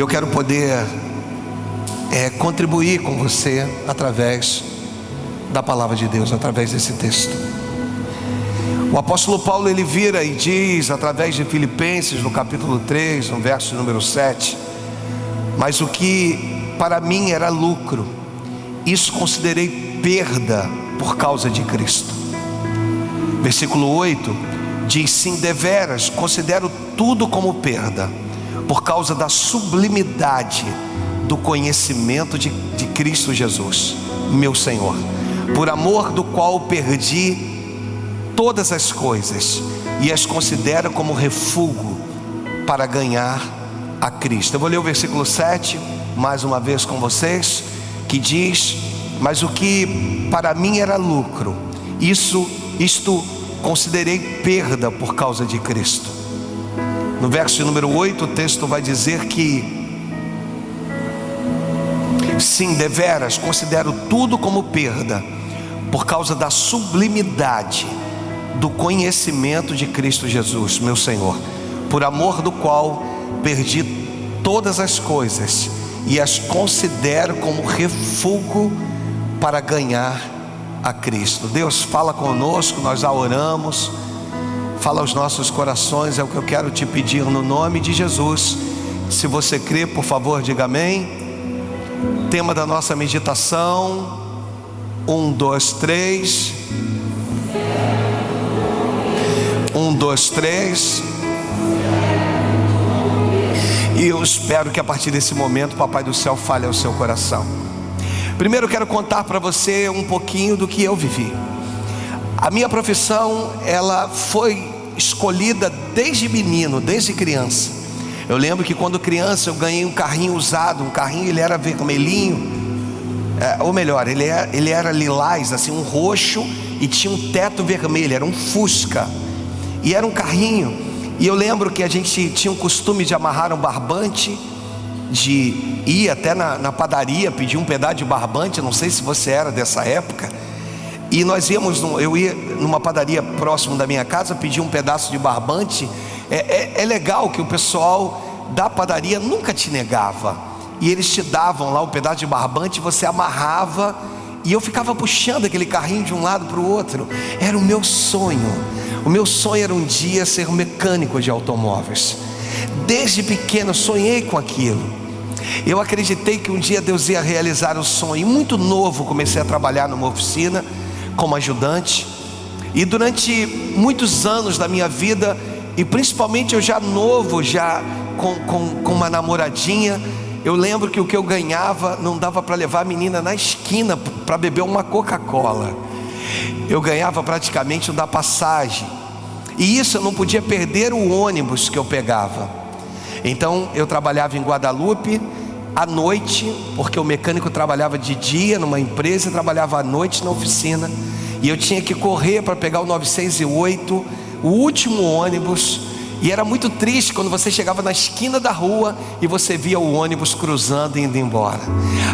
eu quero poder contribuir com você através da palavra de Deus, através desse texto. O apóstolo Paulo, ele vira e diz, através de Filipenses, no capítulo 3, no verso número 7: mas o que para mim era lucro, isso considerei perda por causa de Cristo. Versículo 8 diz: sim, deveras considero tudo como perda, por causa da sublimidade do conhecimento de Cristo Jesus, meu Senhor, por amor do qual perdi todas as coisas e as considero como refúgio para ganhar a Cristo. Eu vou ler o versículo 7 mais uma vez com vocês, que diz: mas o que para mim era lucro, isto considerei perda por causa de Cristo. No verso número 8 o texto vai dizer que sim, deveras considero tudo como perda por causa da sublimidade do conhecimento de Cristo Jesus, meu Senhor, por amor do qual perdi todas as coisas e as considero como refúgio para ganhar a Cristo. Deus, fala conosco, nós já oramos, fala aos nossos corações, é o que eu quero te pedir no nome de Jesus. Se você crê, por favor, diga amém. Tema da nossa meditação: 1, 2, 3. 1, 2, 3. E eu espero que a partir desse momento, Papai do Céu fale ao seu coração. Primeiro eu quero contar para você um pouquinho do que eu vivi. A minha profissão, ela foi escolhida desde menino, desde criança. Eu lembro que quando criança eu ganhei um carrinho usado. Um carrinho, ele era vermelhinho, ou melhor, ele era lilás, assim, um roxo, e tinha um teto vermelho, era um Fusca. E era um carrinho. E eu lembro que a gente tinha o costume de amarrar um barbante, de ir até na padaria pedir um pedaço de barbante. Não sei se você era dessa época. E nós eu ia numa padaria próximo da minha casa pedir um pedaço de barbante. É legal que o pessoal da padaria nunca te negava, e eles te davam lá um pedaço de barbante, você amarrava, e eu ficava puxando aquele carrinho de um lado para o outro. Era o meu sonho. O meu sonho era um dia ser mecânico de automóveis. Desde pequeno eu sonhei com aquilo. Eu acreditei que um dia Deus ia realizar o sonho. E muito novo comecei a trabalhar numa oficina como ajudante. E durante muitos anos da minha vida, e principalmente eu já novo, já com uma namoradinha, eu lembro que o que eu ganhava não dava para levar a menina na esquina para beber uma Coca-Cola. Eu ganhava praticamente o da passagem, e isso eu não podia perder o ônibus que eu pegava. Então eu trabalhava em Guadalupe à noite, porque o mecânico trabalhava de dia numa empresa e trabalhava à noite na oficina, e eu tinha que correr para pegar o 908, o último ônibus. E era muito triste quando você chegava na esquina da rua e você via o ônibus cruzando e indo embora.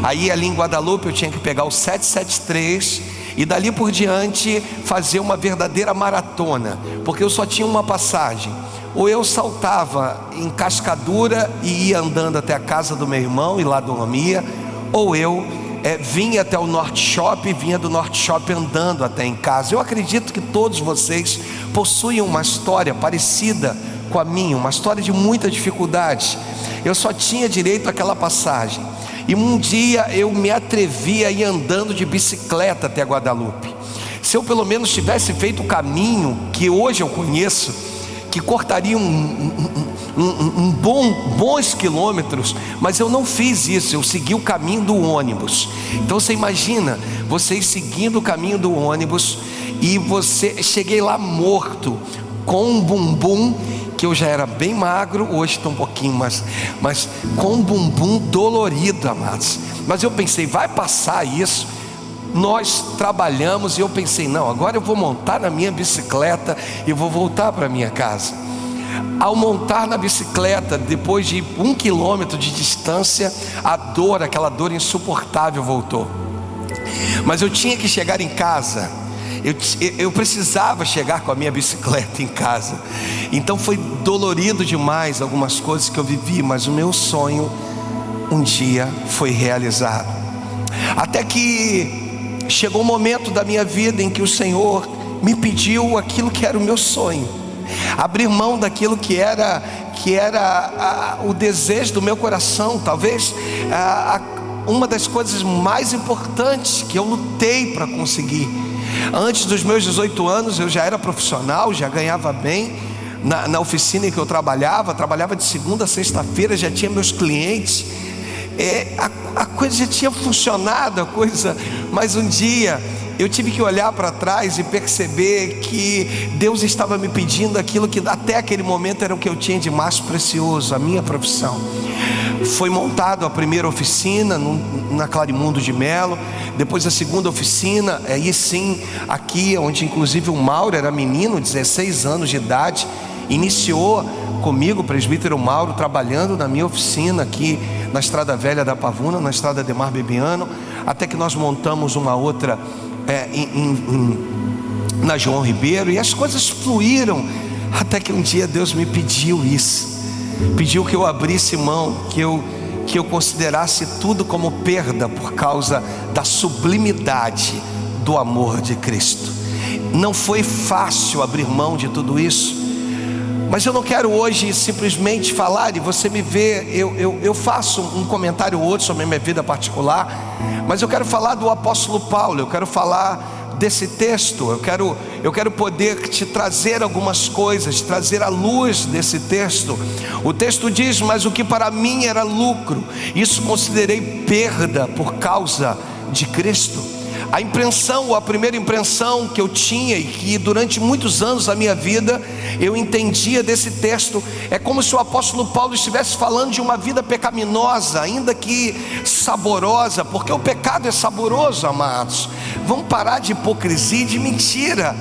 Aí ali em Guadalupe eu tinha que pegar o 773 e dali por diante fazer uma verdadeira maratona, porque eu só tinha uma passagem. Ou eu saltava em Cascadura e ia andando até a casa do meu irmão e lá dormia, ou eu vinha até o Norte Shopping, vinha do Norte Shopping andando até em casa. Eu acredito que todos vocês possuem uma história parecida com a minha, uma história de muita dificuldade. Eu só tinha direito àquela passagem. E um dia eu me atrevi a ir andando de bicicleta até Guadalupe. Se eu pelo menos tivesse feito o caminho que hoje eu conheço, que cortaria bons quilômetros, mas eu não fiz isso. Eu segui o caminho do ônibus. Então você imagina, vocês seguindo o caminho do ônibus, e cheguei lá morto, com um bumbum, que eu já era bem magro, hoje estou um pouquinho mais, mas com um bumbum dolorido, amados. Mas eu pensei, vai passar isso. Nós trabalhamos, e eu pensei, não, agora eu vou montar na minha bicicleta e vou voltar para minha casa. Ao montar na bicicleta, depois de 1 quilômetro de distância, aquela dor insuportável voltou. Mas eu tinha que chegar em casa. Eu precisava chegar com a minha bicicleta em casa. Então foi dolorido demais algumas coisas que eu vivi, mas o meu sonho um dia foi realizado. Até que chegou um momento da minha vida em que o Senhor me pediu aquilo que era o meu sonho, abrir mão daquilo que era o desejo do meu coração, talvez uma das coisas mais importantes que eu lutei para conseguir. Antes dos meus 18 anos eu já era profissional, já ganhava bem na oficina em que eu trabalhava de segunda a sexta-feira, já tinha meus clientes, a coisa já tinha funcionado, mas um dia eu tive que olhar para trás e perceber que Deus estava me pedindo aquilo que até aquele momento era o que eu tinha de mais precioso, a minha profissão. Foi montado a primeira oficina na Clarimundo de Melo, depois a segunda oficina, aí sim, aqui onde inclusive o Mauro era menino, 16 anos de idade, iniciou comigo, o presbítero Mauro, trabalhando na minha oficina aqui na Estrada Velha da Pavuna, na Estrada Ademar Bebiano, até que nós montamos uma outra na João Ribeiro, e as coisas fluíram, até que um dia Deus me pediu isso, pediu que eu abrisse mão, que eu considerasse tudo como perda por causa da sublimidade do amor de Cristo. Não foi fácil abrir mão de tudo isso, mas eu não quero hoje simplesmente falar e você me vê, eu faço um comentário ou outro sobre a minha vida particular, mas eu quero falar do apóstolo Paulo, eu quero falar desse texto, eu quero poder te trazer algumas coisas, trazer a luz desse texto. O texto diz: mas o que para mim era lucro, isso considerei perda por causa de Cristo. A primeira impressão que eu tinha, e que durante muitos anos da minha vida eu entendia desse texto, é como se o apóstolo Paulo estivesse falando de uma vida pecaminosa, ainda que saborosa, porque o pecado é saboroso, amados. Vamos parar de hipocrisia e de mentira,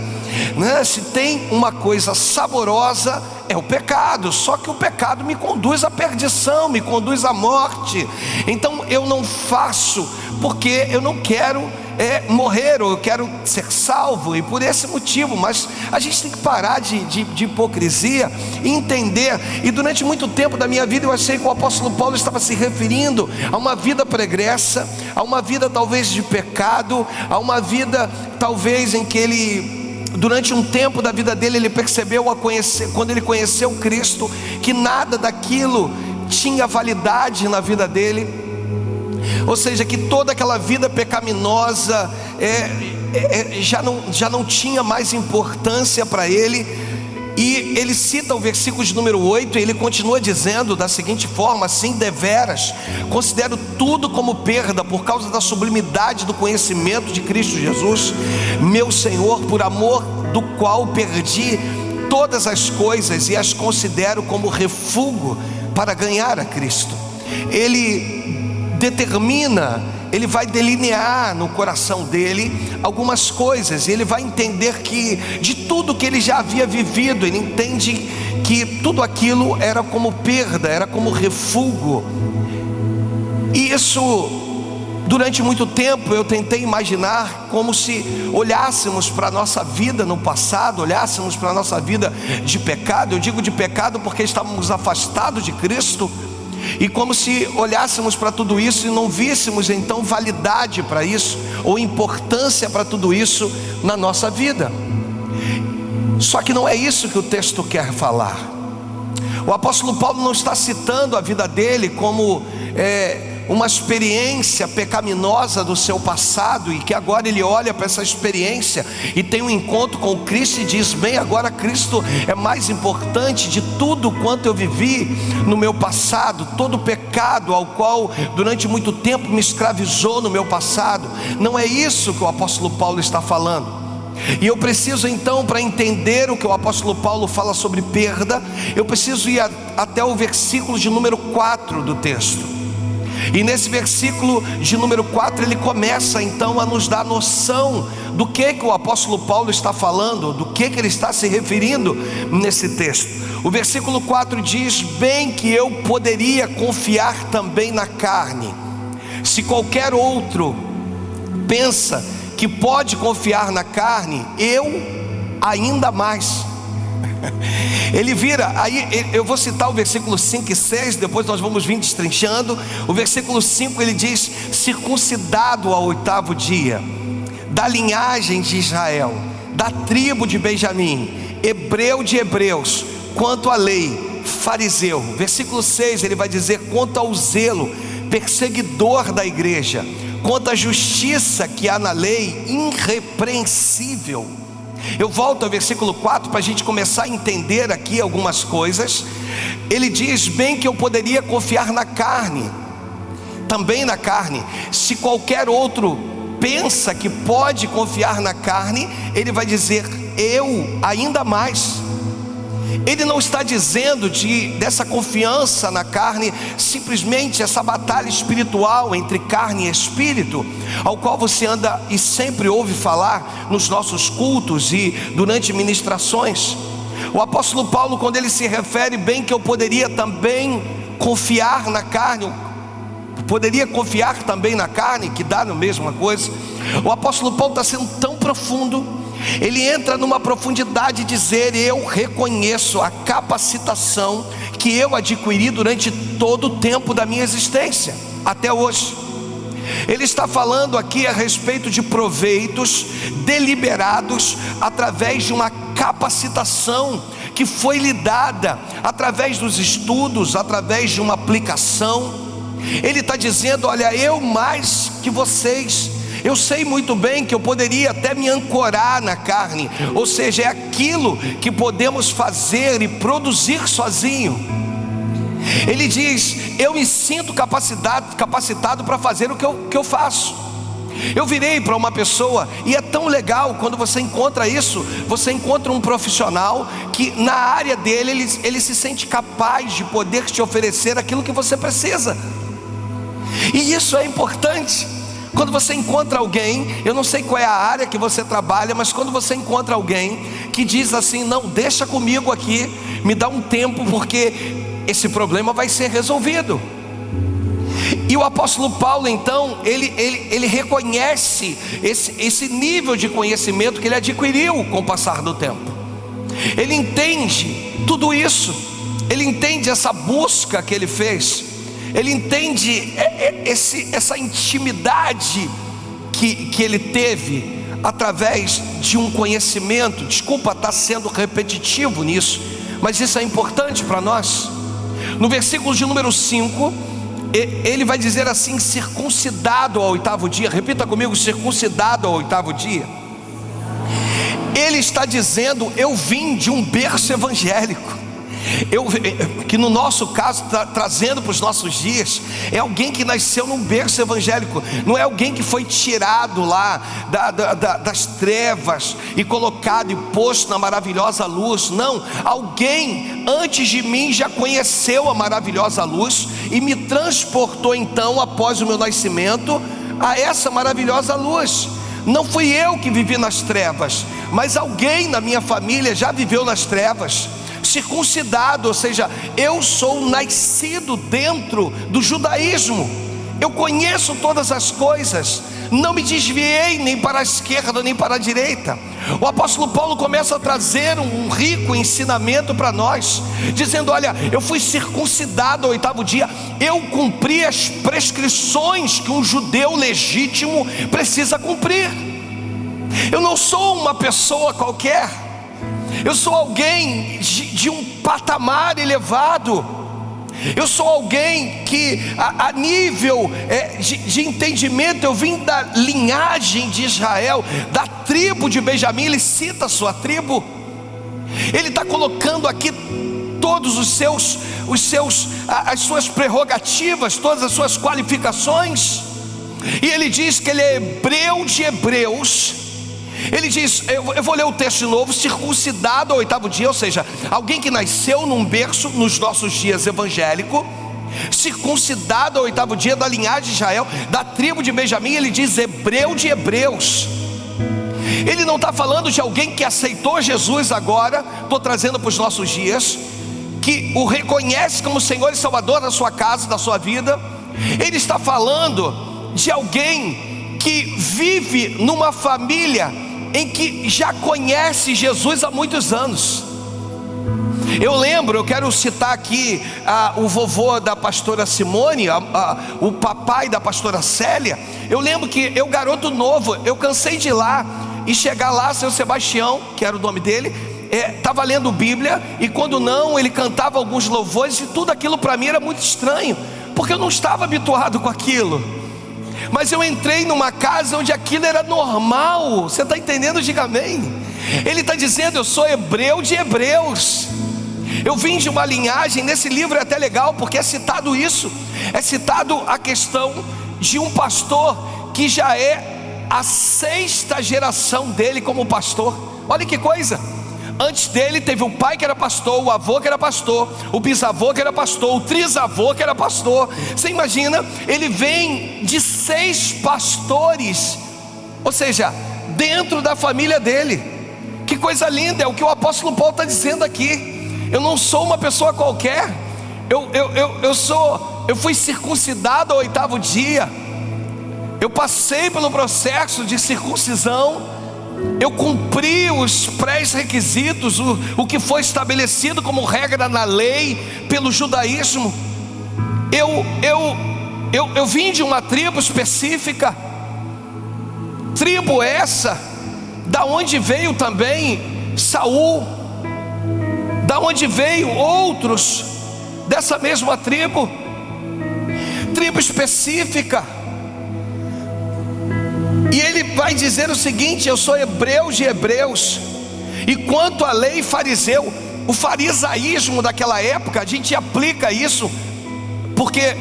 né? Se tem uma coisa saborosa, é o pecado. Só que o pecado me conduz à perdição, me conduz à morte. Então eu não faço porque eu não quero morrer, ou eu quero ser salvo, e por esse motivo. Mas a gente tem que parar de hipocrisia e entender. E durante muito tempo da minha vida eu achei que o apóstolo Paulo estava se referindo a uma vida pregressa, a uma vida talvez de pecado, a uma vida talvez em que ele, durante um tempo da vida dele, ele percebeu quando ele conheceu Cristo, que nada daquilo tinha validade na vida dele. Ou seja, que toda aquela vida pecaminosa já não tinha mais importância para ele. E ele cita o versículo de número 8, e ele continua dizendo da seguinte forma: assim, deveras, considero tudo como perda por causa da sublimidade do conhecimento de Cristo Jesus, meu Senhor, por amor do qual perdi todas as coisas e as considero como refúgio para ganhar a Cristo. Ele vai delinear no coração dele algumas coisas, e ele vai entender que de tudo que ele já havia vivido, ele entende que tudo aquilo era como perda, era como refúgio. E isso, durante muito tempo eu tentei imaginar como se olhássemos para a nossa vida no passado, olhássemos para a nossa vida de pecado. Eu digo de pecado porque estávamos afastados de Cristo, e como se olhássemos para tudo isso e não víssemos então validade para isso, ou importância para tudo isso na nossa vida. Só que não é isso que o texto quer falar. O apóstolo Paulo não está citando a vida dele como uma experiência pecaminosa do seu passado, e que agora ele olha para essa experiência e tem um encontro com Cristo e diz: bem, agora Cristo é mais importante de tudo quanto eu vivi no meu passado, todo o pecado ao qual durante muito tempo me escravizou no meu passado. Não é isso que o apóstolo Paulo está falando. E eu preciso então, para entender o que o apóstolo Paulo fala sobre perda, eu preciso ir até o versículo de número 4 do texto. E nesse versículo de número 4 ele começa então a nos dar noção do que o apóstolo Paulo está falando, do que ele está se referindo nesse texto. O versículo 4 diz: bem que eu poderia confiar também na carne. Se qualquer outro pensa que pode confiar na carne, eu ainda mais. Ele vira, aí eu vou citar o versículo 5 e 6, depois nós vamos vir destrinchando. O versículo 5 ele diz: circuncidado ao 8º dia, da linhagem de Israel, da tribo de Benjamim, hebreu de hebreus, quanto à lei, fariseu. Versículo 6 ele vai dizer: quanto ao zelo, perseguidor da igreja, quanto à justiça que há na lei, irrepreensível. Eu volto ao versículo 4 para a gente começar a entender aqui algumas coisas. Ele diz: bem que eu poderia confiar na carne, também na carne. Se qualquer outro pensa que pode confiar na carne, ele vai dizer: eu ainda mais. Ele não está dizendo dessa confiança na carne, simplesmente essa batalha espiritual entre carne e espírito, ao qual você anda e sempre ouve falar nos nossos cultos e durante ministrações. O apóstolo Paulo, quando ele se refere: bem que eu poderia também confiar na carne, poderia confiar também na carne, que dá na mesma coisa. O apóstolo Paulo está sendo tão profundo. Ele entra numa profundidade de dizer: eu reconheço a capacitação que eu adquiri durante todo o tempo da minha existência, até hoje. Ele está falando aqui a respeito de proveitos deliberados através de uma capacitação que foi lhe dada através dos estudos, através de uma aplicação. Ele está dizendo: olha, eu mais que vocês, eu sei muito bem que eu poderia até me ancorar na carne, ou seja, é aquilo que podemos fazer e produzir sozinho. Ele diz: eu me sinto capacitado para fazer o que eu faço. Eu virei para uma pessoa, e é tão legal quando você encontra isso. Você encontra um profissional que na área dele ele se sente capaz de poder te oferecer aquilo que você precisa. E isso é importante. Quando você encontra alguém, eu não sei qual é a área que você trabalha, mas quando você encontra alguém que diz assim: não, deixa comigo aqui, me dá um tempo, porque esse problema vai ser resolvido. E o apóstolo Paulo então, ele reconhece esse nível de conhecimento que ele adquiriu com o passar do tempo. Ele entende tudo isso, ele entende essa busca que ele fez, ele entende essa intimidade que ele teve através de um conhecimento. Desculpa estar sendo repetitivo nisso, mas isso é importante para nós. No versículo de número 5, ele vai dizer assim: circuncidado ao 8º dia. Repita comigo: circuncidado ao 8º dia. Ele está dizendo: eu vim de um berço evangélico. Que no nosso caso, trazendo para os nossos dias, é alguém que nasceu num berço evangélico. Não é alguém que foi tirado lá das trevas e colocado e posto na maravilhosa luz. Não, alguém antes de mim já conheceu a maravilhosa luz e me transportou então, após o meu nascimento, a essa maravilhosa luz. Não fui eu que vivi nas trevas, mas alguém na minha família já viveu nas trevas. Circuncidado, ou seja, eu sou nascido dentro do judaísmo. Eu conheço todas as coisas, não me desviei nem para a esquerda nem para a direita. O apóstolo Paulo começa a trazer um rico ensinamento para nós, dizendo: olha, eu fui circuncidado ao 8º dia. Eu cumpri as prescrições que um judeu legítimo precisa cumprir. Eu não sou uma pessoa qualquer, eu sou alguém de um patamar elevado. Eu sou alguém que a nível de entendimento, eu vim da linhagem de Israel, da tribo de Benjamim. Ele cita a sua tribo. Ele está colocando aqui todos as suas prerrogativas, todas as suas qualificações. E ele diz que ele é hebreu de hebreus. Ele diz, eu vou ler o texto de novo: circuncidado ao 8º dia, ou seja, alguém que nasceu num berço nos nossos dias evangélico, circuncidado ao 8º dia, da linhagem de Israel, da tribo de Benjamim. Ele diz hebreu de hebreus. Ele não está falando de alguém que aceitou Jesus agora, estou trazendo para os nossos dias, que o reconhece como Senhor e Salvador da sua casa, da sua vida. Ele está falando de alguém que vive numa família em que já conhece Jesus há muitos anos. Eu lembro, eu quero citar aqui o vovô da pastora Simone, o papai da pastora Célia. Eu lembro que eu, garoto novo, eu cansei de ir lá e chegar lá, seu Sebastião, que era o nome dele, estava lendo Bíblia, e quando não, ele cantava alguns louvores, e tudo aquilo para mim era muito estranho, porque eu não estava habituado com aquilo. Mas eu entrei numa casa onde aquilo era normal. Você está entendendo? Diga amém. Ele está dizendo: eu sou hebreu de hebreus. Eu vim de uma linhagem. Nesse livro é até legal, porque é citado isso. É citado a questão de um pastor que já é a 6ª geração dele como pastor. Olha que coisa. Antes dele teve o pai que era pastor, o avô que era pastor, o bisavô que era pastor, o trisavô que era pastor. Você imagina, ele vem de 6 pastores, ou seja, dentro da família dele. Que coisa linda, é o que o apóstolo Paulo está dizendo aqui. Eu não sou uma pessoa qualquer. Eu fui circuncidado ao 8º dia. Eu passei pelo processo de circuncisão. Eu cumpri os pré-requisitos, o que foi estabelecido como regra na lei pelo judaísmo. Eu vim de uma tribo específica, tribo essa da onde veio também Saul, da onde veio outros dessa mesma tribo específica. E ele vai dizer o seguinte: eu sou hebreu de hebreus. E quanto à lei, fariseu. O farisaísmo daquela época, a gente aplica isso porque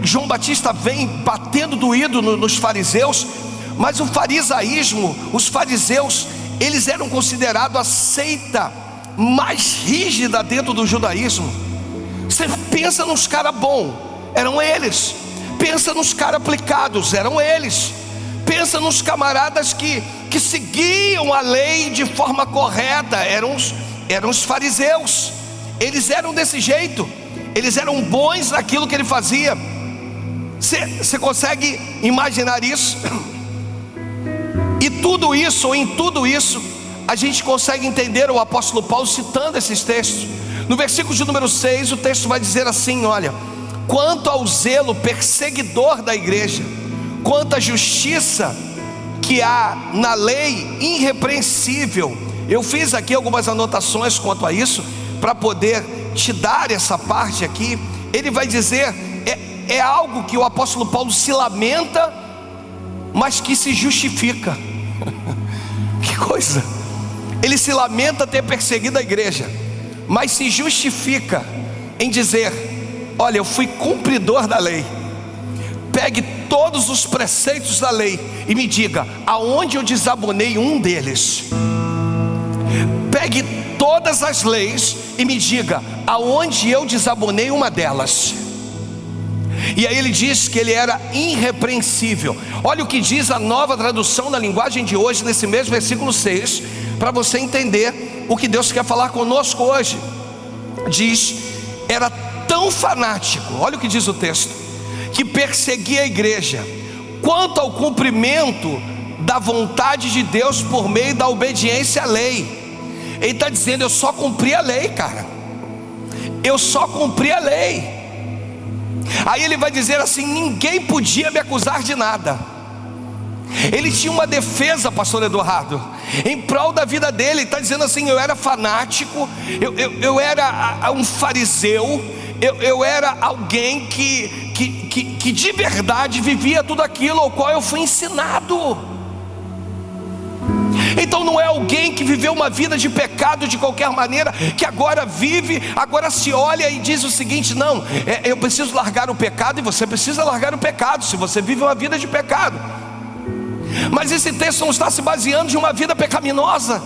João Batista vem batendo doído nos fariseus. Mas o farisaísmo, os fariseus, eles eram considerados a seita mais rígida dentro do judaísmo. Você pensa nos caras bons, eram eles. Pensa nos caras aplicados, eram eles. Pensa nos camaradas que seguiam a lei de forma correta, eram os fariseus. Eles eram desse jeito, eles eram bons naquilo que ele fazia. Você consegue imaginar isso? E tudo isso, ou em tudo isso, a gente consegue entender o apóstolo Paulo citando esses textos. No versículo de número 6, o texto vai dizer assim: olha, quanto ao zelo perseguidor da igreja, quanto à justiça que há na lei irrepreensível. Eu fiz aqui algumas anotações quanto a isso, para poder te dar essa parte aqui. Ele vai dizer, é algo que o apóstolo Paulo se lamenta, mas que se justifica. Que coisa! Ele se lamenta ter perseguido a igreja, mas se justifica em dizer: olha, eu fui cumpridor da lei. Pegue todos os preceitos da lei e me diga aonde eu desabonei um deles. Pegue todas as leis e me diga aonde eu desabonei uma delas. E aí ele diz que ele era irrepreensível. Olha o que diz a Nova Tradução da Linguagem de hoje, nesse mesmo versículo 6, para você entender o que Deus quer falar conosco hoje. Diz: era tão fanático, olha o que diz o texto, que perseguia a igreja, quanto ao cumprimento da vontade de Deus por meio da obediência à lei. Ele está dizendo: eu só cumpri a lei, cara. Eu só cumpri a lei. Aí ele vai dizer assim: ninguém podia me acusar de nada. Ele tinha uma defesa, pastor Eduardo, em prol da vida dele. Ele está dizendo assim: eu era fanático, eu era um fariseu, eu era alguém que de verdade vivia tudo aquilo ao qual eu fui ensinado. Então não é alguém que viveu uma vida de pecado de qualquer maneira, que agora vive, agora se olha e diz o seguinte: não, eu preciso largar o pecado. E você precisa largar o pecado se você vive uma vida de pecado. Mas esse texto não está se baseando de uma vida pecaminosa.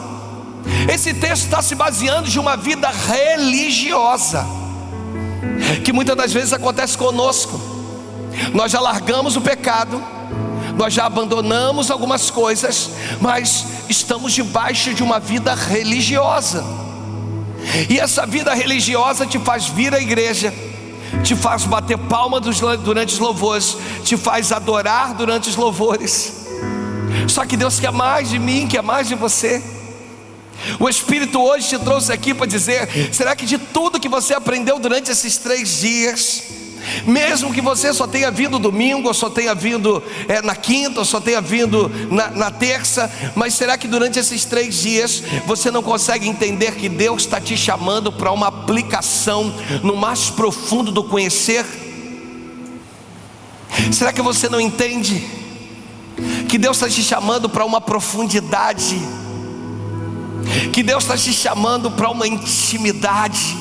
Esse texto está se baseando de uma vida religiosa, que muitas das vezes acontece conosco. Nós já largamos o pecado, nós já abandonamos algumas coisas, mas estamos debaixo de uma vida religiosa. E essa vida religiosa te faz vir à igreja, te faz bater palma durante os louvores, te faz adorar durante os louvores. Só que Deus quer mais de mim, quer mais de você. O Espírito hoje te trouxe aqui para dizer: será que de tudo que você aprendeu durante esses 3 dias, mesmo que você só tenha vindo domingo, ou só tenha vindo na quinta, ou só tenha vindo na terça, mas será que durante esses 3 dias você não consegue entender que Deus está te chamando para uma aplicação no mais profundo do conhecer? Será que você não entende que Deus está te chamando para uma profundidade, que Deus está te chamando para uma intimidade,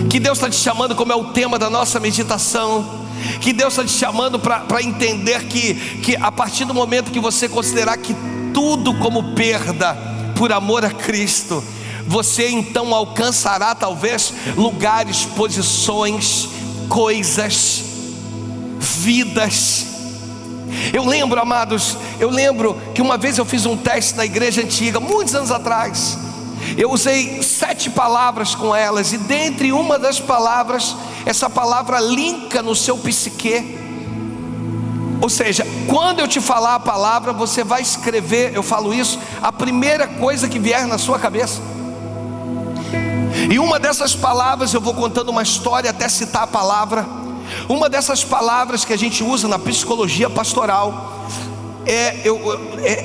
que Deus está te chamando, como é o tema da nossa meditação, que Deus está te chamando para entender que a partir do momento que você considerar que tudo como perda por amor a Cristo, você então alcançará talvez lugares, posições, coisas, vidas. Eu lembro, amados, que uma vez eu fiz um teste na igreja antiga, muitos anos atrás. Eu usei 7 palavras com elas, e dentre uma das palavras, essa palavra linka no seu psique. Ou seja, quando eu te falar a palavra, você vai escrever, eu falo isso, a primeira coisa que vier na sua cabeça. E uma dessas palavras, eu vou contando uma história até citar a palavra. Uma dessas palavras que a gente usa na psicologia pastoral,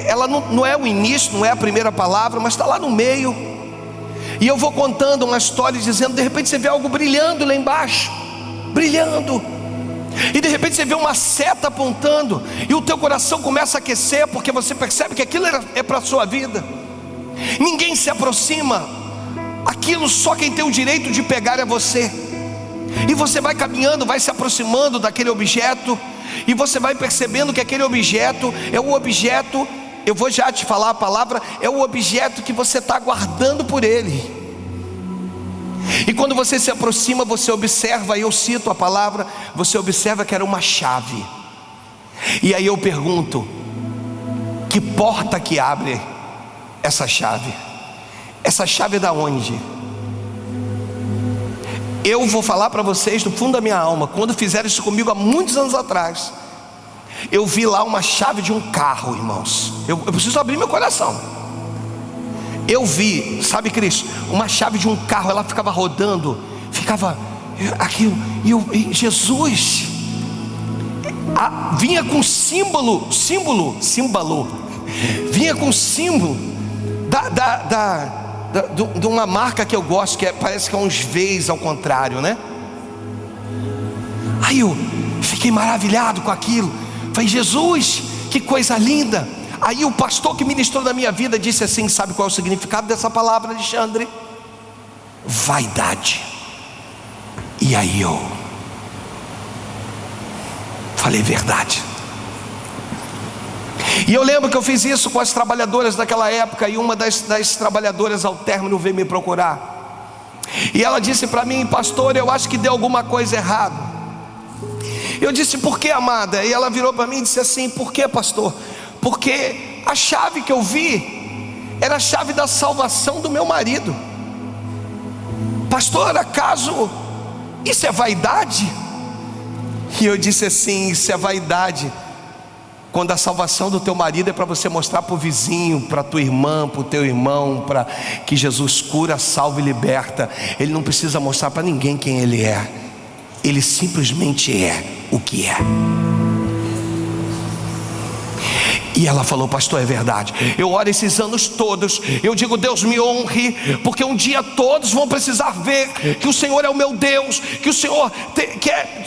ela não é o início, não é a primeira palavra, mas está lá no meio. E eu vou contando uma história dizendo: de repente você vê algo brilhando lá embaixo, brilhando, e de repente você vê uma seta apontando, e o teu coração começa a aquecer, porque você percebe que aquilo é para a sua vida. Ninguém se aproxima, aquilo só quem tem o direito de pegar é você. E você vai caminhando, vai se aproximando daquele objeto, e você vai percebendo que aquele objeto é o objeto, eu vou já te falar a palavra, é o objeto que você está aguardando por ele. E quando você se aproxima, você observa, e eu cito a palavra, você observa que era uma chave. E aí eu pergunto: que porta que abre essa chave? Essa chave é da onde? Eu vou falar para vocês do fundo da minha alma, quando fizeram isso comigo há muitos anos atrás, eu vi lá uma chave de um carro, irmãos. Eu preciso abrir meu coração. Eu vi, sabe, Cristo, uma chave de um carro, ela ficava rodando, ficava aquilo, e Jesus vinha com símbolo, vinha com símbolo de uma marca que eu gosto, que parece que é uns V's ao contrário, né? Aí eu fiquei maravilhado com aquilo. Falei: Jesus, que coisa linda. Aí o pastor que ministrou na minha vida disse assim: sabe qual é o significado dessa palavra, Alexandre? Vaidade. E aí eu falei: verdade. E eu lembro que eu fiz isso com as trabalhadoras daquela época, e uma das trabalhadoras ao término veio me procurar, e ela disse para mim: pastor, eu acho que deu alguma coisa errada. Eu disse: por que, amada? E ela virou para mim e disse assim: por que, pastor? Porque a chave que eu vi era a chave da salvação do meu marido. Pastor, acaso isso é vaidade? E eu disse assim: isso é vaidade quando a salvação do teu marido é para você mostrar para o vizinho, para a tua irmã, para o teu irmão, para que Jesus cura, salva e liberta. Ele não precisa mostrar para ninguém quem ele é, ele simplesmente é o que é. E ela falou: pastor, é verdade. Eu oro esses anos todos, eu digo: Deus me honre, porque um dia todos vão precisar ver que o Senhor é o meu Deus, que o Senhor quer.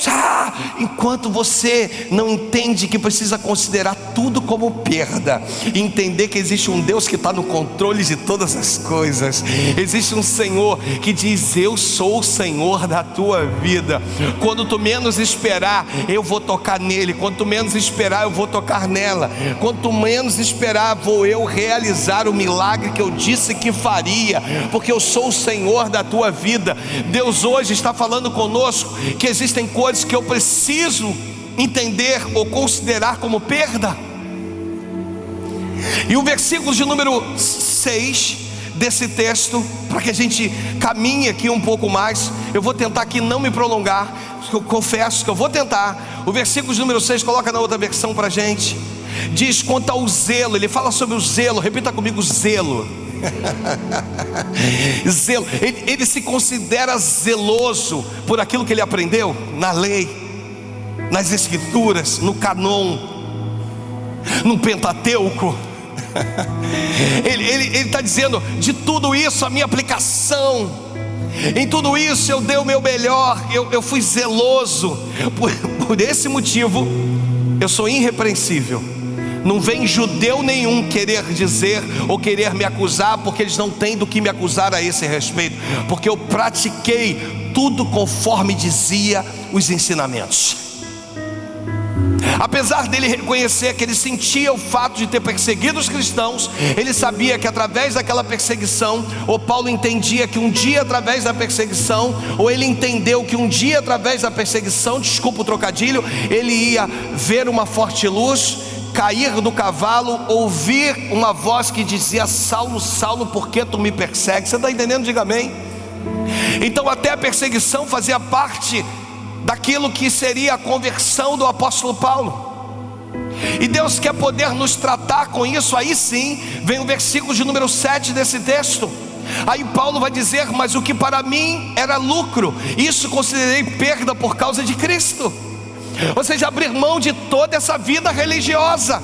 Enquanto você não entende que precisa considerar tudo como perda, entender que existe um Deus que está no controle de todas as coisas, existe um Senhor que diz: eu sou o Senhor da tua vida. Quando tu menos esperar, eu vou tocar nele. Quando tu menos esperar, eu vou tocar nela. Quanto menos esperar, vou eu realizar o milagre que eu disse que faria, porque eu sou o Senhor da tua vida. Deus hoje está falando conosco que existem coisas que eu preciso entender ou considerar como perda. E o versículo de número 6 desse texto, para que a gente caminhe aqui um pouco mais, eu vou tentar aqui não me prolongar, eu confesso que eu vou tentar. O versículo de número 6, coloca na outra versão para a gente. Diz: quanto ao zelo, ele fala sobre o zelo. Repita comigo: zelo. Zelo, ele se considera zeloso por aquilo que ele aprendeu na lei, nas escrituras, no canon, no Pentateuco. Ele está dizendo: de tudo isso a minha aplicação, em tudo isso eu dei o meu melhor, eu fui zeloso. Por esse motivo eu sou irrepreensível. Não vem judeu nenhum querer dizer ou querer me acusar, porque eles não têm do que me acusar a esse respeito, porque eu pratiquei tudo conforme dizia os ensinamentos. Apesar dele reconhecer que ele sentia o fato de ter perseguido os cristãos, ele sabia que através daquela perseguição, ou Paulo entendia que um dia através da perseguição, ou ele entendeu que um dia através da perseguição, desculpa o trocadilho, ele ia ver uma forte luz, cair do cavalo, ouvir uma voz que dizia: Saulo, Saulo, por que tu me persegues? Você está entendendo? Diga amém. Então até a perseguição fazia parte daquilo que seria a conversão do apóstolo Paulo. E Deus quer poder nos tratar com isso. Aí sim, vem o versículo de número 7 desse texto. Aí Paulo vai dizer: mas o que para mim era lucro, isso considerei perda por causa de Cristo. Ou seja, abrir mão de toda essa vida religiosa.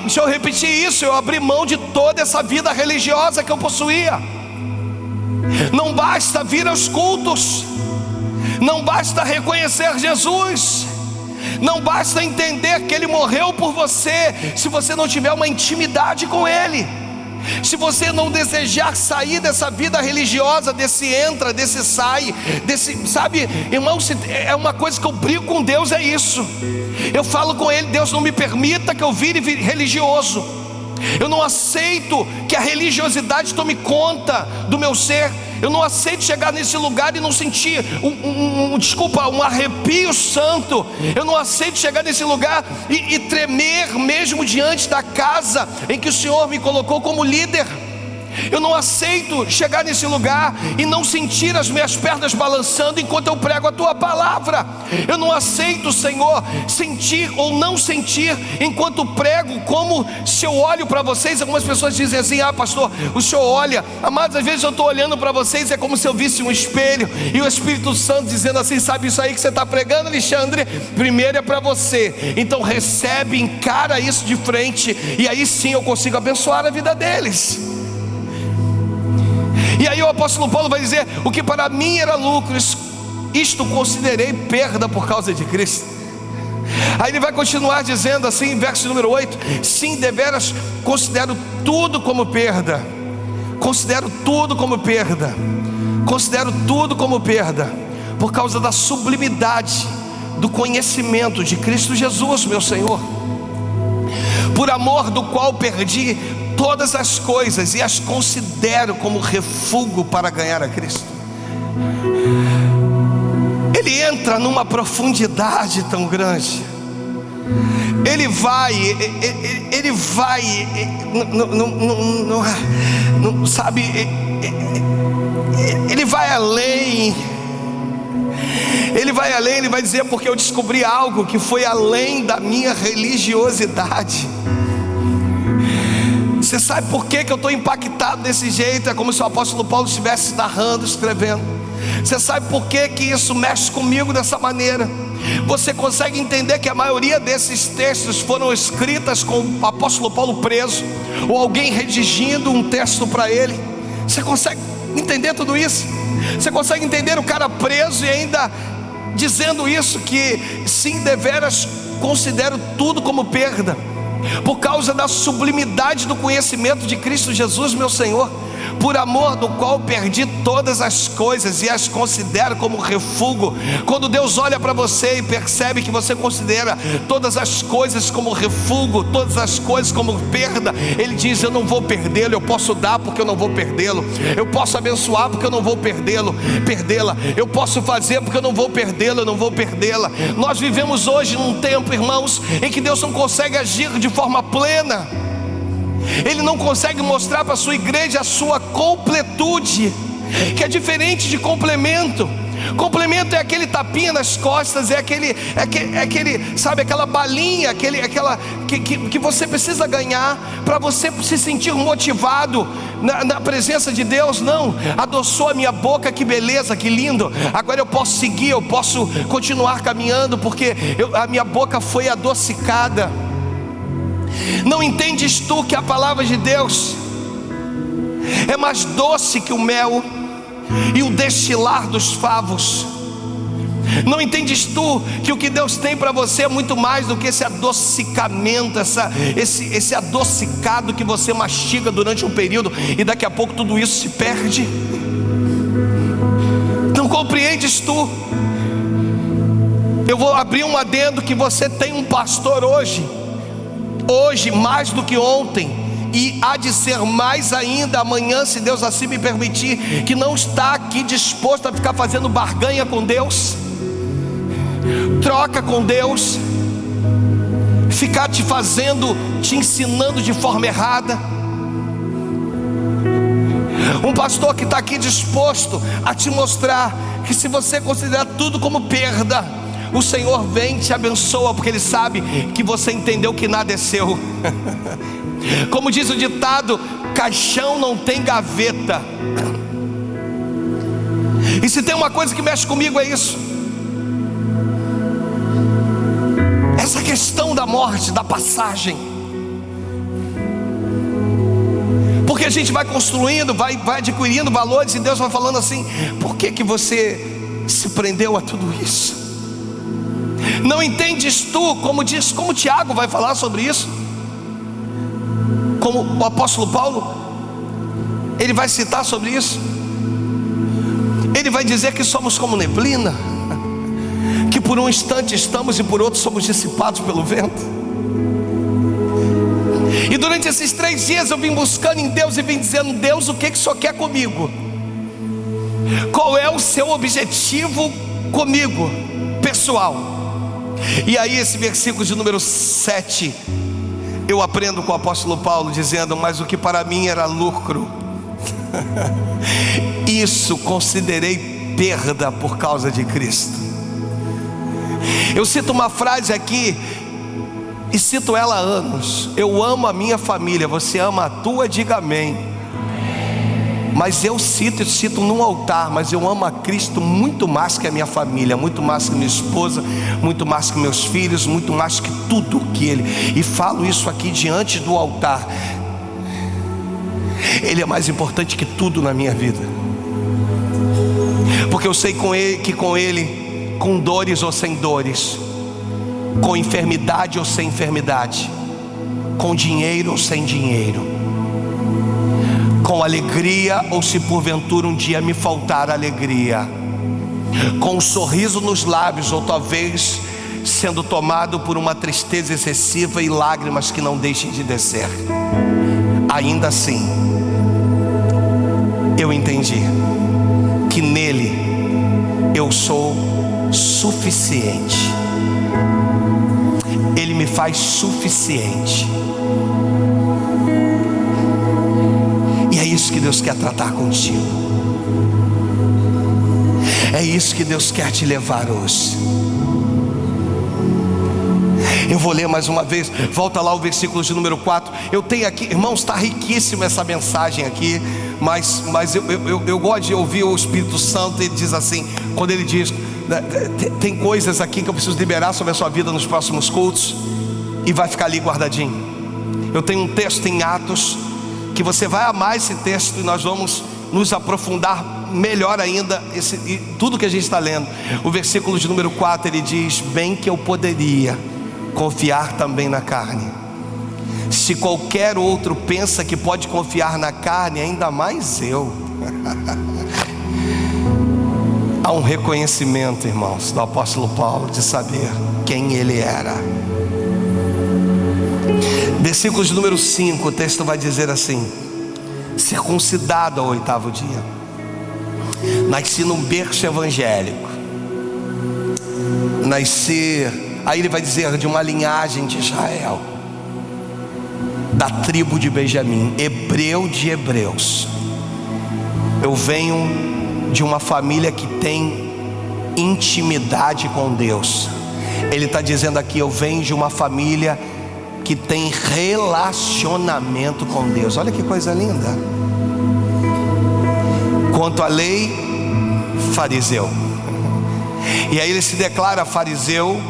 Deixa eu repetir isso: eu abri mão de toda essa vida religiosa que eu possuía. Não basta vir aos cultos, não basta reconhecer Jesus, não basta entender que Ele morreu por você, se você não tiver uma intimidade com Ele. Se você não desejar sair dessa vida religiosa, desse entra, desse sai, desse, sabe, irmão, é uma coisa que eu brigo com Deus, é isso. Eu falo com Ele: Deus, não me permita que eu vire religioso. Eu não aceito que a religiosidade tome conta do meu ser. Eu não aceito chegar nesse lugar e não sentir um arrepio santo. Eu não aceito chegar nesse lugar e tremer mesmo diante da casa em que o Senhor me colocou como líder. Eu não aceito chegar nesse lugar e não sentir as minhas pernas balançando enquanto eu prego a Tua palavra. Eu não aceito, Senhor, sentir ou não sentir enquanto prego, como se eu olho para vocês. Algumas pessoas dizem assim: ah, pastor, o senhor olha. Amados, às vezes eu estou olhando para vocês, é como se eu visse um espelho e o Espírito Santo dizendo assim: sabe isso aí que você está pregando, Alexandre? Primeiro é para você, então recebe, encara isso de frente, e aí sim eu consigo abençoar a vida deles. E aí o apóstolo Paulo vai dizer: o que para mim era lucro, isto considerei perda por causa de Cristo. Aí ele vai continuar dizendo assim, verso número 8: sim, deveras considero tudo como perda. Considero tudo como perda. Considero tudo como perda, por causa da sublimidade do conhecimento de Cristo Jesus, meu Senhor, por amor do qual perdi todas as coisas e as considero como refúgio para ganhar a Cristo. Ele entra numa profundidade tão grande. Ele vai, sabe, ele vai além. Ele vai além, ele vai dizer: porque eu descobri algo que foi além da minha religiosidade. Você sabe por que eu estou impactado desse jeito? É como se o apóstolo Paulo estivesse narrando, escrevendo. Você sabe por que isso mexe comigo dessa maneira? Você consegue entender que a maioria desses textos foram escritas com o apóstolo Paulo preso, ou alguém redigindo um texto para ele? Você consegue entender tudo isso? Você consegue entender o cara preso e ainda dizendo isso, que sim, deveras considero tudo como perda, por causa da sublimidade do conhecimento de Cristo Jesus, meu Senhor, por amor do qual perdi todas as coisas e as considero como refúgio. Quando Deus olha para você e percebe que você considera todas as coisas como refúgio, todas as coisas como perda, Ele diz: eu não vou perdê-lo. Eu posso dar porque eu não vou perdê-lo. Eu posso abençoar porque eu não vou perdê-la. Eu posso fazer porque eu não vou perdê-la. Eu não vou perdê-la. Nós vivemos hoje num tempo, irmãos, em que Deus não consegue agir de forma plena. Ele não consegue mostrar para a sua igreja a sua completude, que é diferente de complemento. Complemento é aquele tapinha nas costas, é aquele, sabe, aquela balinha, que você precisa ganhar para você se sentir motivado na presença de Deus. Não, adoçou a minha boca, que beleza, que lindo. Agora eu posso seguir, eu posso continuar caminhando, porque a minha boca foi adocicada. Não entendes tu que a palavra de Deus é mais doce que o mel e o destilar dos favos? Não entendes tu que o que Deus tem para você é muito mais do que esse adocicamento, esse adocicado que você mastiga durante um período e daqui a pouco tudo isso se perde? Não compreendes tu? Eu vou abrir um adendo, que você tem um pastor hoje mais do que ontem, e há de ser mais ainda amanhã, se Deus assim me permitir, que não está aqui disposto a ficar fazendo barganha com Deus, troca com Deus, ficar te ensinando de forma errada. Um pastor que está aqui disposto a te mostrar que, se você considerar tudo como perda, o Senhor vem e te abençoa, porque Ele sabe que você entendeu que nada é seu. Como diz o ditado, caixão não tem gaveta. E se tem uma coisa que mexe comigo, é isso, essa questão da morte, da passagem. Porque a gente vai construindo, vai adquirindo valores, e Deus vai falando assim: por que você se prendeu a tudo isso? Não entendes tu, como Tiago vai falar sobre isso, como o apóstolo Paulo, ele vai citar sobre isso. Ele vai dizer que somos como neblina, que por um instante estamos e por outro somos dissipados pelo vento. E durante esses 3 dias eu vim buscando em Deus e vim dizendo: Deus, o que o Senhor quer comigo? Qual é o seu objetivo comigo, pessoal? E aí, esse versículo de número 7, eu aprendo com o apóstolo Paulo dizendo: mas o que para mim era lucro, isso considerei perda por causa de Cristo. Eu cito uma frase aqui, e cito ela há anos: eu amo a minha família. Você ama a tua? Diga amém. Mas eu cito num altar, mas eu amo a Cristo muito mais que a minha família, muito mais que minha esposa, muito mais que meus filhos, muito mais que tudo que Ele. E falo isso aqui diante do altar. Ele é mais importante que tudo na minha vida, porque eu sei que com Ele, com dores ou sem dores, com enfermidade ou sem enfermidade, com dinheiro ou sem dinheiro, com alegria ou se porventura um dia me faltar alegria, com um sorriso nos lábios ou talvez sendo tomado por uma tristeza excessiva e lágrimas que não deixem de descer, ainda assim eu entendi que nele eu sou suficiente. Ele me faz suficiente. E é isso que Deus quer tratar contigo. É isso que Deus quer te levar hoje. Eu vou ler mais uma vez. Volta lá o versículo de número 4. Eu tenho aqui, irmãos, está riquíssima essa mensagem aqui, mas eu gosto de ouvir o Espírito Santo. Ele diz assim, quando ele diz: tem coisas aqui que eu preciso liberar sobre a sua vida nos próximos cultos, e vai ficar ali guardadinho. Eu tenho um texto em Atos que você vai amar esse texto, e nós vamos nos aprofundar melhor ainda tudo que a gente está lendo. O versículo de número 4, ele diz: bem que eu poderia confiar também na carne. Se qualquer outro pensa que pode confiar na carne, ainda mais eu. Há um reconhecimento, irmãos, do apóstolo Paulo, de saber quem ele era. Versículo de número 5, o texto vai dizer assim: circuncidado ao 8º dia, nasci num berço evangélico, aí ele vai dizer, de uma linhagem de Israel, da tribo de Benjamim, hebreu de hebreus. Eu venho de uma família que tem intimidade com Deus. Ele está dizendo aqui: eu venho de uma família que tem relacionamento com Deus. Olha que coisa linda. Quanto à lei, fariseu. E aí ele se declara fariseu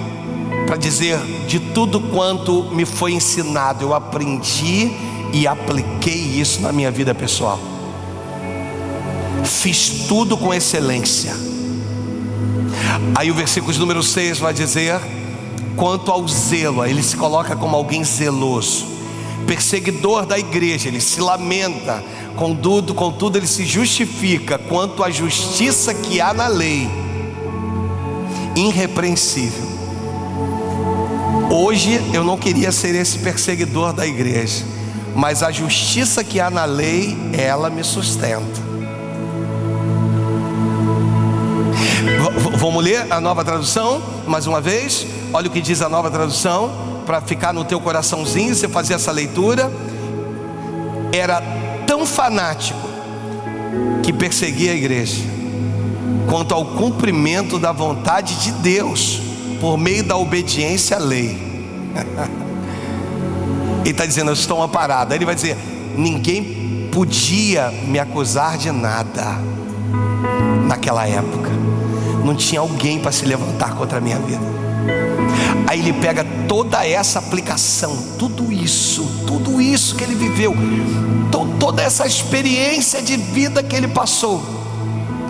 para dizer: de tudo quanto me foi ensinado, eu aprendi e apliquei isso na minha vida pessoal. Fiz tudo com excelência. Aí o versículo de número 6 vai dizer: quanto ao zelo, ele se coloca como alguém zeloso, perseguidor da igreja. Ele se lamenta, contudo ele se justifica quanto à justiça que há na lei, irrepreensível. Hoje eu não queria ser esse perseguidor da igreja, mas a justiça que há na lei, ela me sustenta. Vamos ler a Nova Tradução mais uma vez. Olha o que diz a Nova Tradução, para ficar no teu coraçãozinho, você fazer essa leitura. Era tão fanático que perseguia a igreja, quanto ao cumprimento da vontade de Deus por meio da obediência à lei. Ele está dizendo: eu estou amparado. Aí ele vai dizer: ninguém podia me acusar de nada. Naquela época não tinha alguém para se levantar contra a minha vida. Aí ele pega toda essa aplicação, tudo isso que ele viveu, toda essa experiência de vida que ele passou.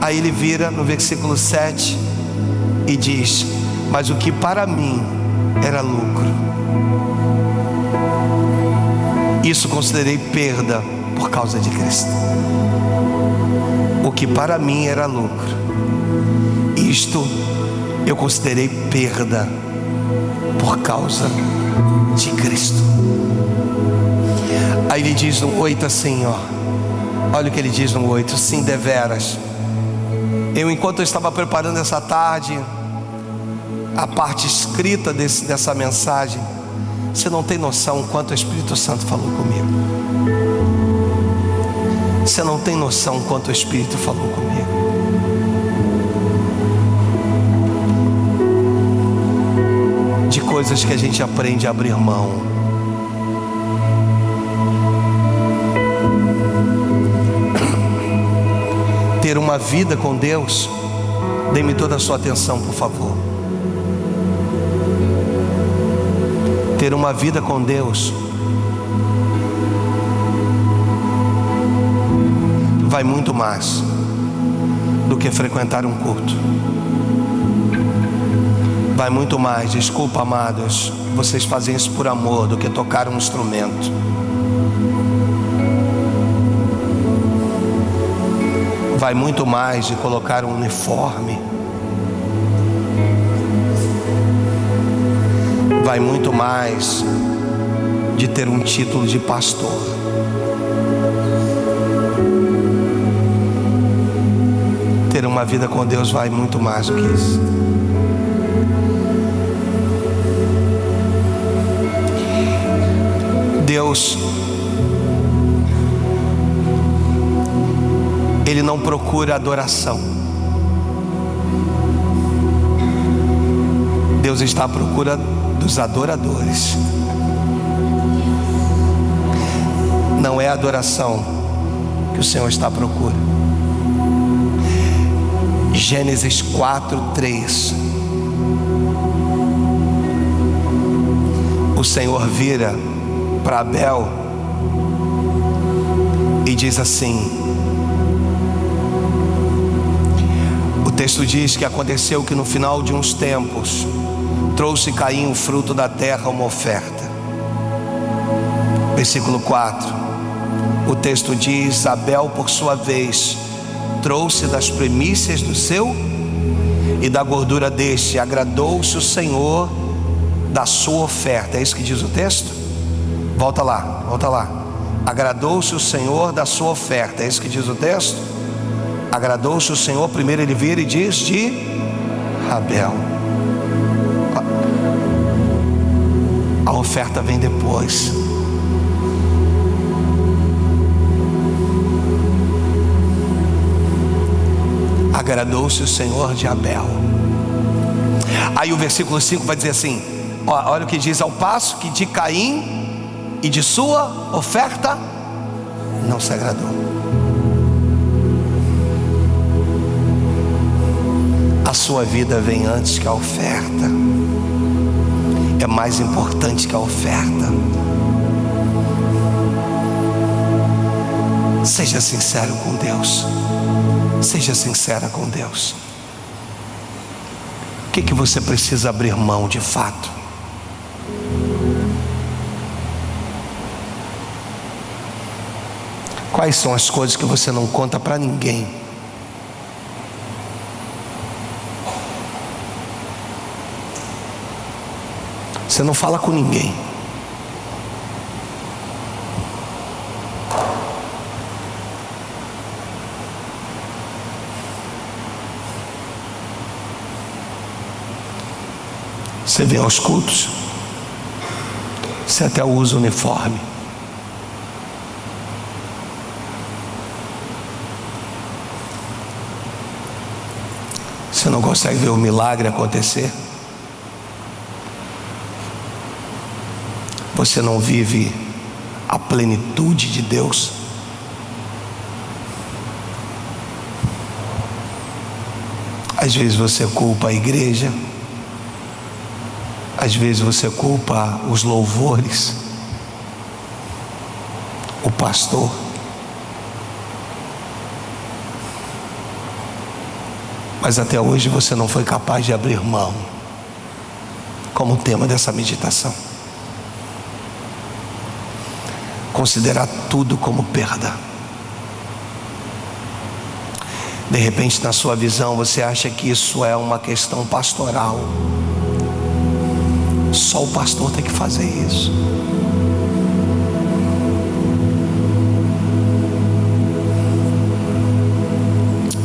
Aí ele vira no versículo 7 e diz: mas o que para mim era lucro, isso considerei perda por causa de Cristo. O que para mim era lucro, isto eu considerei perda por causa de Cristo. Aí ele diz no 8 assim, olha o que ele diz no 8: sim, deveras, enquanto eu estava preparando essa tarde a parte escrita dessa mensagem, você não tem noção quanto o Espírito Santo falou comigo. Você não tem noção quanto o Espírito falou comigo. De coisas que a gente aprende a abrir mão. Ter uma vida com Deus. Dê-me toda a sua atenção, por favor. Ter uma vida com Deus vai muito mais do que frequentar um culto. Vai muito mais, desculpa amados, vocês fazem isso por amor, do que tocar um instrumento. Vai muito mais de colocar um uniforme. Vai muito mais de ter um título de pastor. Ter uma vida com Deus vai muito mais do que isso. Deus, Ele não procura adoração. Deus está à procura dos adoradores. Não é adoração que o Senhor está à procura. Gênesis 4:3. O Senhor vira para Abel e diz assim: o texto diz que aconteceu que no final de uns tempos trouxe Caim o fruto da terra, uma oferta. Versículo 4, o texto diz: Abel por sua vez trouxe das primícias do seu e da gordura deste, agradou-se o Senhor da sua oferta. É isso que diz o texto? Volta lá. Agradou-se o Senhor da sua oferta. É isso que diz o texto? Agradou-se o Senhor. Primeiro ele vira e diz de Abel. A oferta vem depois. Agradou-se o Senhor de Abel. Aí o versículo 5 vai dizer assim, olha o que diz: ao passo que de Caim e de sua oferta não se agradou. A sua vida vem antes que a oferta, é mais importante que a oferta. Seja sincero com Deus, seja sincera com Deus. O que você precisa abrir mão de fato? Quais são as coisas que você não conta para ninguém? Você não fala com ninguém. Você vem aos cultos, você até usa o uniforme, você não consegue ver o milagre acontecer, você não vive a plenitude de Deus. Às vezes você culpa a igreja, às vezes você culpa os louvores, o pastor. Mas até hoje você não foi capaz de abrir mão, como tema dessa meditação. Considerar tudo como perda. De repente, na sua visão, você acha que isso é uma questão pastoral. Só o pastor tem que fazer isso.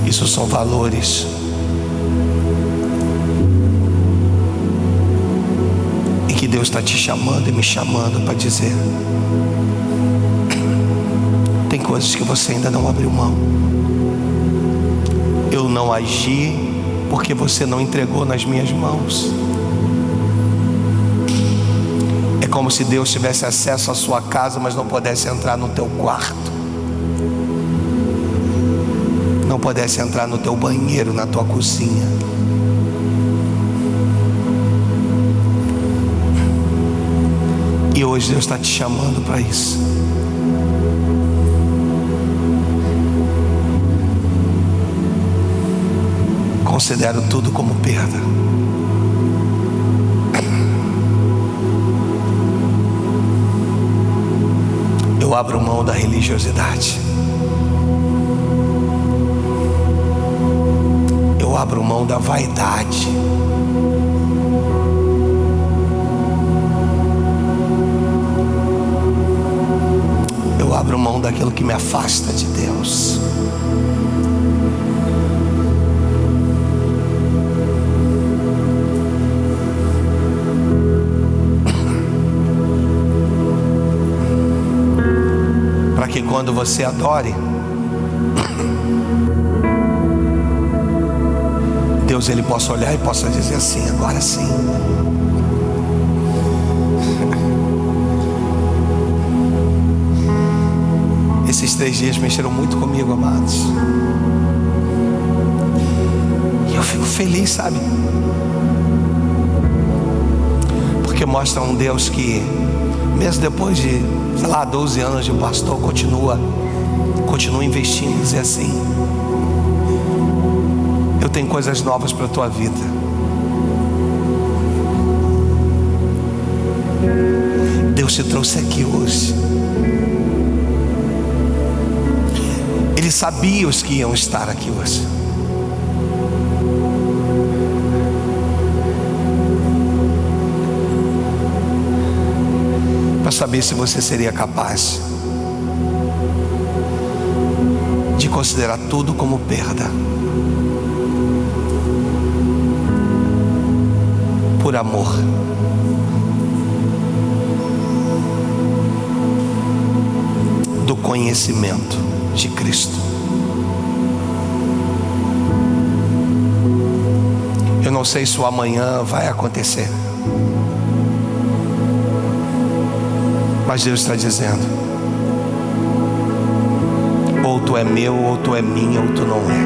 Isso são valores e que Deus está te chamando e me chamando para dizer: tem coisas que você ainda não abriu mão. Eu não agi porque você não entregou nas minhas mãos. É como se Deus tivesse acesso à sua casa, mas não pudesse entrar no teu quarto, não pudesse entrar no teu banheiro, na tua cozinha. E hoje Deus está te chamando para isso. Considero tudo como perda. Eu abro mão da religiosidade. Eu abro mão da vaidade. Eu abro mão daquilo que me afasta de Deus. Para que quando você adore, Deus, Ele possa olhar e possa dizer assim: agora sim. Esses 3 dias mexeram muito comigo, amados. E eu fico feliz, sabe? Porque mostra um Deus que, mesmo depois de, 12 anos de pastor, continua investindo e dizer assim: eu tenho coisas novas para a tua vida. Deus te trouxe aqui hoje. Ele sabia os que iam estar aqui hoje. Para saber se você seria capaz de considerar tudo como perda, por amor do conhecimento de Cristo. Eu não não sei se o amanhã vai acontecer, mas Deus está dizendo: ou tu é meu, ou tu é minha, ou tu não é.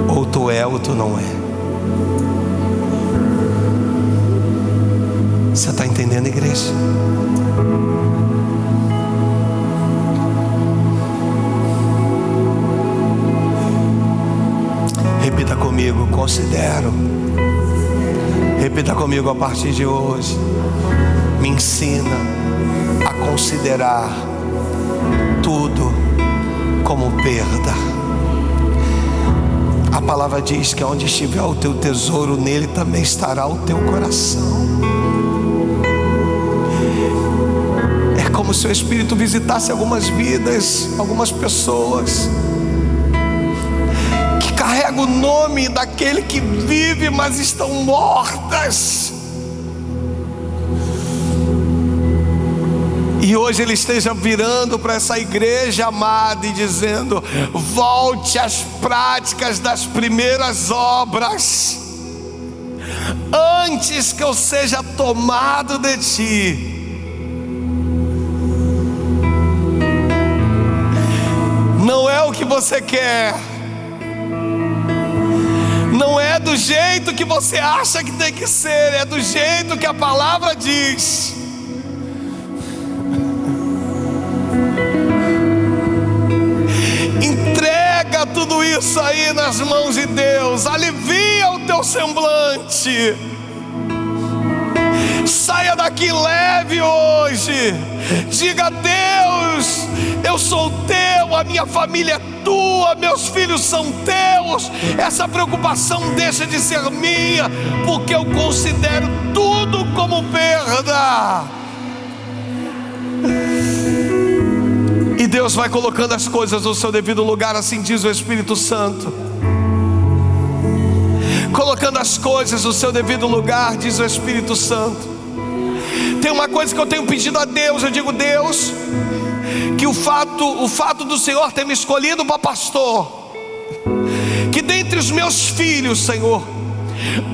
Ou tu é, ou tu não é. Você está entendendo, igreja? Repita comigo: considero. Repita comigo a partir de hoje: me ensina a considerar tudo como perda. A palavra diz que onde estiver o teu tesouro, nele também estará o teu coração. É como se o Espírito visitasse algumas vidas, algumas pessoas que carregam o nome daquele que vive, mas estão mortas. E hoje Ele esteja virando para essa igreja amada e dizendo: volte às práticas das primeiras obras, antes que eu seja tomado de ti. Não é o que você quer, não é do jeito que você acha que tem que ser, é do jeito que a palavra diz. Entrega tudo isso aí nas mãos de Deus, alivia o teu semblante. Saia daqui leve hoje. Diga: Deus, eu sou teu, a minha família é tua, meus filhos são teus. Essa preocupação deixa de ser minha, porque eu considero tudo como perda. E Deus vai colocando as coisas no seu devido lugar, assim diz o Espírito Santo. Colocando as coisas no seu devido lugar, diz o Espírito Santo. Tem uma coisa que eu tenho pedido a Deus, eu digo: Deus, que o fato do Senhor ter me escolhido para pastor, que dentre os meus filhos, Senhor,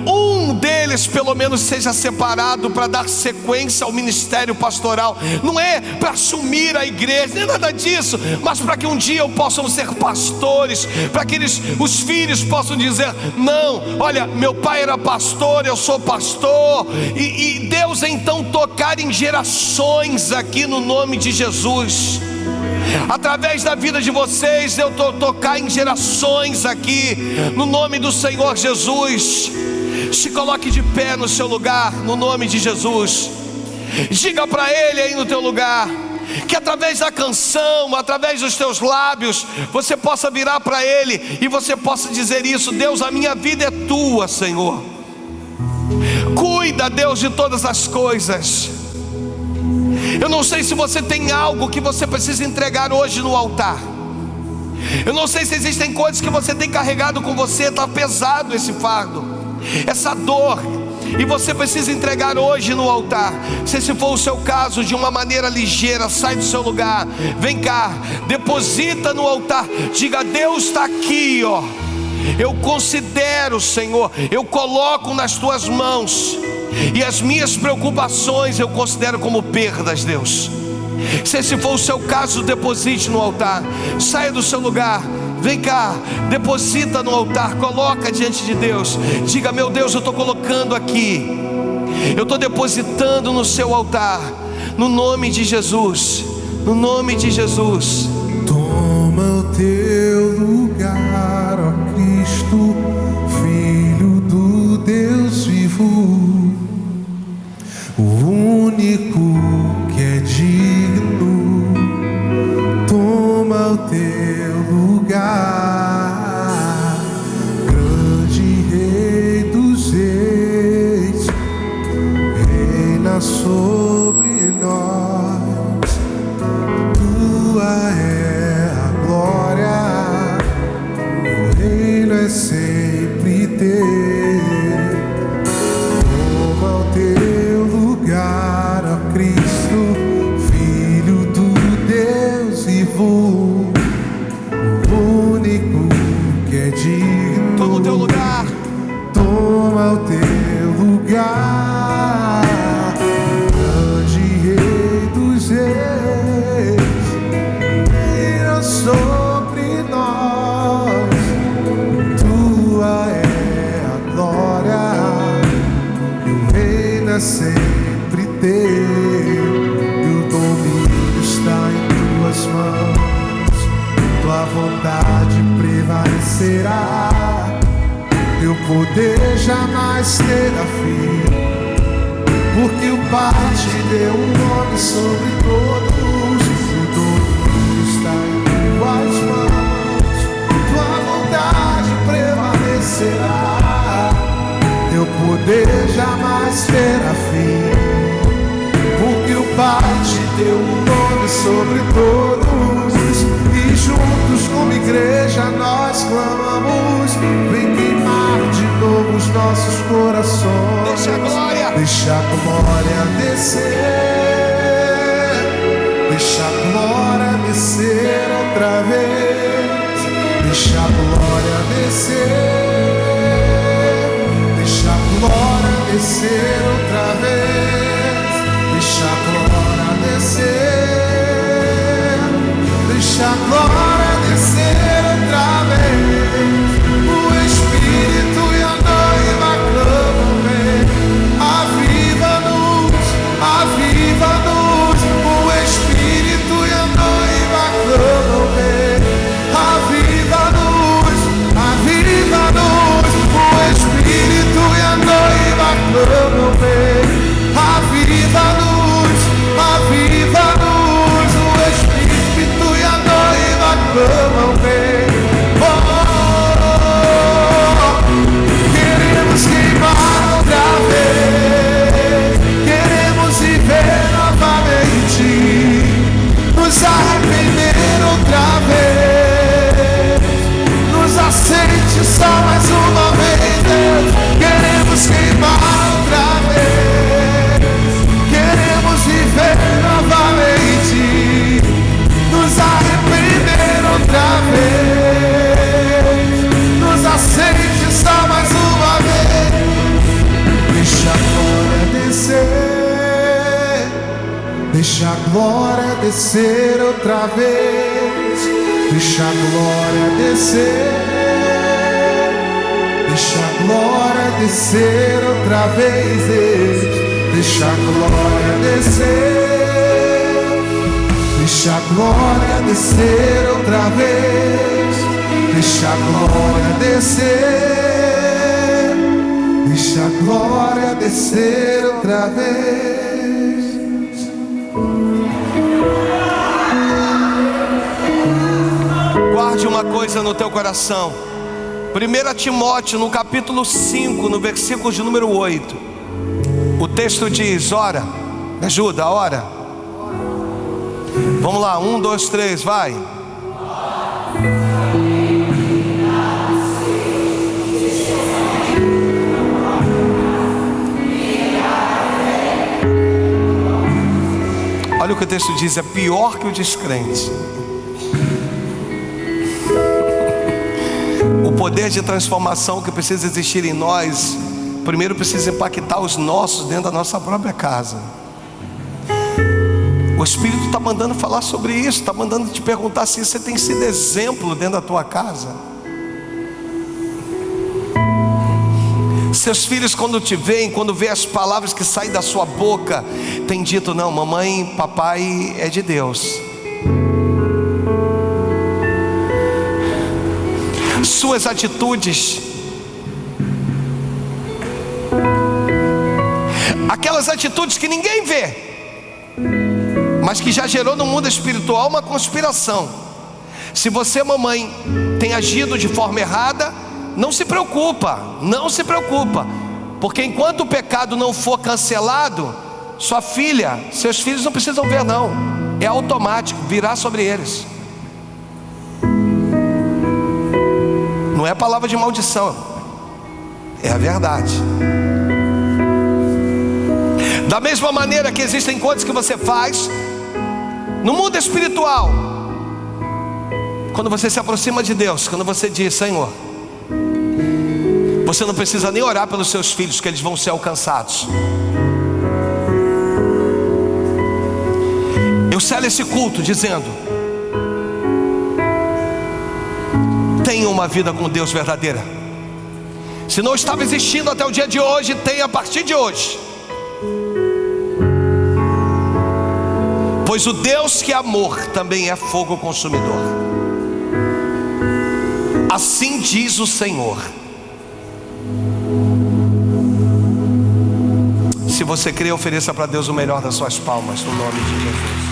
um deles pelo menos seja separado para dar sequência ao ministério pastoral. Não é para assumir a igreja, nem nada disso, mas para que um dia eu possam ser pastores, para que os filhos possam dizer: não, olha, meu pai era pastor, eu sou pastor. E Deus então tocar em gerações aqui no nome de Jesus. Através da vida de vocês, eu tocar em gerações aqui no nome do Senhor Jesus. Se coloque de pé no seu lugar, no nome de Jesus. Diga para Ele aí no teu lugar, que através da canção, através dos teus lábios, você possa virar para Ele e você possa dizer isso: Deus, a minha vida é tua, Senhor. Cuida, Deus, de todas as coisas. Eu não sei se você tem algo que você precisa entregar hoje no altar. Eu não sei se existem coisas que você tem carregado com você, está pesado esse fardo, essa dor, e você precisa entregar hoje no altar. Se esse for o seu caso, de uma maneira ligeira, sai do seu lugar, vem cá, deposita no altar. Diga: Deus está aqui, ó. Eu considero, Senhor, eu coloco nas tuas mãos, e as minhas preocupações eu considero como perdas, Deus. Se esse for o seu caso, deposite no altar. Saia do seu lugar, vem cá, deposita no altar, coloca diante de Deus. Diga: meu Deus, eu estou colocando aqui, eu estou depositando no seu altar, no nome de Jesus, no nome de Jesus. Toma o teu lugar, ó Cristo, Filho do Deus vivo, o único que é digno. Toma o teu lugar, grande Rei dos Reis, reina sobre nós. Tua é a glória, o reino é sempre teu. Toma o teu lugar, ó Cristo, poder jamais terá fim, porque o Pai te deu um nome sobre todos, e todo mundo está em tuas mãos. Tua vontade prevalecerá, teu poder jamais terá fim, porque o Pai te deu um nome sobre todos, e juntos como igreja nós clamamos: vem queimar de novo os nossos corações. Deixa a glória, deixa a glória descer, deixa a glória descer outra vez, deixa a glória descer, deixa a glória descer outra vez, deixa a glória descer, deixa a glória descer outra vez. O Espírito e a noiva clamam: vem, aviva-nos, aviva-nos. O Espírito e a noiva clamam: vem, aviva-nos, aviva-nos. O Espírito e a noiva clamam: vem, aviva-nos, aviva-nos. O Espírito e a noiva clamam: vem. Queremos queimar outra vez, queremos viver novamente, nos arrepender outra vez, nos aceite só mais uma vez, Deus. Queremos queimar outra vez, queremos viver novamente, nos arrepender outra vez, nos aceite só mais uma vez. Deixa a glória descer, deixa a glória descer outra vez, deixa a glória descer, deixa a glória descer outra vez, Deus. Deixa a glória descer, deixa a glória descer outra vez, deixa a glória descer, deixa a glória descer outra vez. Guarde uma coisa no teu coração. 1 Timóteo, no capítulo 5, no versículo de número 8, o texto diz: ora, me ajuda, ora. Vamos lá, 1, 2, 3, vai. Olha o que o texto diz: é pior que o descrente. O poder de transformação que precisa existir em nós, primeiro precisa impactar os nossos dentro da nossa própria casa. O Espírito está mandando falar sobre isso, está mandando te perguntar se você tem sido exemplo dentro da tua casa. Seus filhos, quando te veem, quando vê as palavras que saem da sua boca, tem dito: não, mamãe, papai é de Deus. Suas atitudes, aquelas atitudes que ninguém vê, mas que já gerou no mundo espiritual uma conspiração. Se você, mamãe, tem agido de forma errada, não se preocupa, não se preocupa, porque enquanto o pecado não for cancelado, sua filha, seus filhos não precisam ver, não, é automático, virá sobre eles. Não é palavra de maldição, é a verdade. Da mesma maneira que existem coisas que você faz no mundo espiritual, quando você se aproxima de Deus, quando você diz: Senhor, você não precisa nem orar pelos seus filhos, que eles vão ser alcançados. Eu selo esse culto dizendo: tenha uma vida com Deus verdadeira. Se não estava existindo até o dia de hoje, tenha a partir de hoje. Pois o Deus que é amor também é fogo consumidor. Assim diz o Senhor. você crê, ofereça para Deus o melhor das suas palmas, no nome de Jesus.